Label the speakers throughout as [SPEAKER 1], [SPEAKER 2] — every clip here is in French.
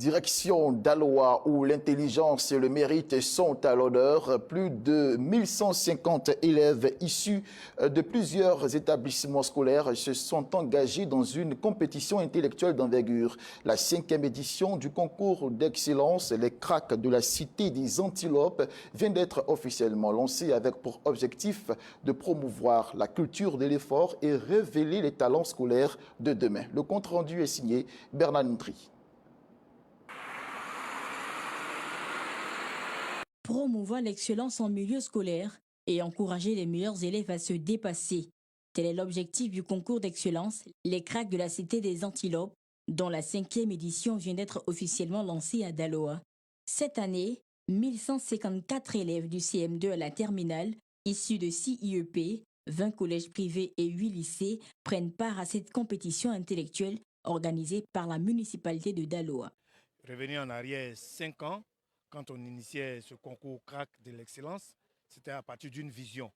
[SPEAKER 1] Direction d'Aloa où l'intelligence et le mérite sont à l'honneur. Plus de 1150 élèves issus de plusieurs établissements scolaires se sont engagés dans une compétition intellectuelle d'envergure. La 5e édition du concours d'excellence Les Cracks de la Cité des Antilopes vient d'être officiellement lancée avec pour objectif de promouvoir la culture de l'effort et révéler les talents scolaires de demain. Le compte-rendu est signé Bernard Ntri.
[SPEAKER 2] Promouvoir l'excellence en milieu scolaire et encourager les meilleurs élèves à se dépasser. Tel est l'objectif du concours d'excellence Les Cracks de la Cité des Antilopes, dont la 5e édition vient d'être officiellement lancée à Daloa. Cette année, 1154 élèves du CM2 à la terminale, issus de 6 IEP, 20 collèges privés et 8 lycées, prennent part à cette compétition intellectuelle organisée par la municipalité de Daloa.
[SPEAKER 3] Revenir en arrière 5 ans, quand on initiait ce concours CRAC de l'excellence, c'était à partir d'une vision,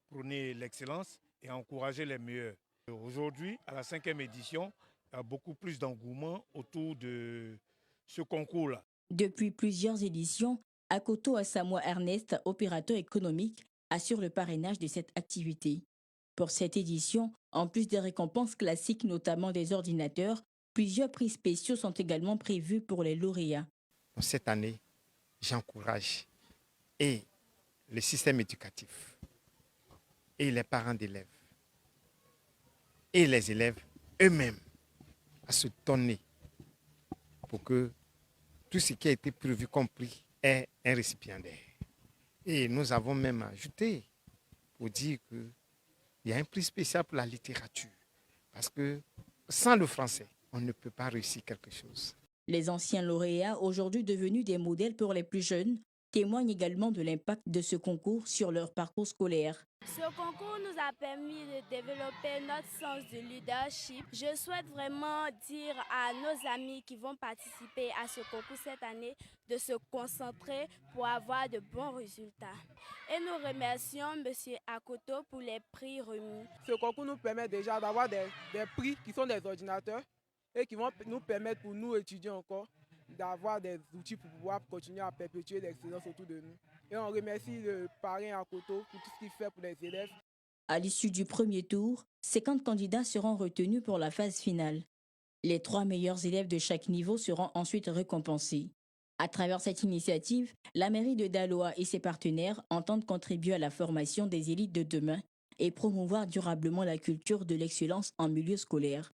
[SPEAKER 3] prôner l'excellence et encourager les meilleurs. Aujourd'hui, à la 5e édition, il y a beaucoup plus d'engouement autour de ce concours-là.
[SPEAKER 2] Depuis plusieurs éditions, Akoto Asamoah Ernest, opérateur économique, assure le parrainage de cette activité. Pour cette édition, en plus des récompenses classiques, notamment des ordinateurs, plusieurs prix spéciaux sont également prévus pour les lauréats.
[SPEAKER 4] Cette année, j'encourage et le système éducatif et les parents d'élèves et les élèves eux-mêmes à se donner pour que tout ce qui a été prévu comme prix ait un récipiendaire. Et nous avons même ajouté pour dire qu'il y a un prix spécial pour la littérature. Parce que sans le français, on ne peut pas réussir quelque chose.
[SPEAKER 2] Les anciens lauréats, aujourd'hui devenus des modèles pour les plus jeunes, témoignent également de l'impact de ce concours sur leur parcours scolaire.
[SPEAKER 5] Ce concours nous a permis de développer notre sens de leadership. Je souhaite vraiment dire à nos amis qui vont participer à ce concours cette année de se concentrer pour avoir de bons résultats. Et nous remercions M. Akoto pour les prix remis.
[SPEAKER 6] Ce concours nous permet déjà d'avoir des prix qui sont des ordinateurs et qui vont nous permettre pour nous étudiants encore d'avoir des outils pour pouvoir continuer à perpétuer l'excellence autour de nous. Et on remercie le parrain Akoto pour tout ce qu'il fait pour les élèves.
[SPEAKER 2] À l'issue du premier tour, 50 candidats seront retenus pour la phase finale. Les 3 meilleurs élèves de chaque niveau seront ensuite récompensés. À travers cette initiative, la mairie de Daloa et ses partenaires entendent contribuer à la formation des élites de demain et promouvoir durablement la culture de l'excellence en milieu scolaire.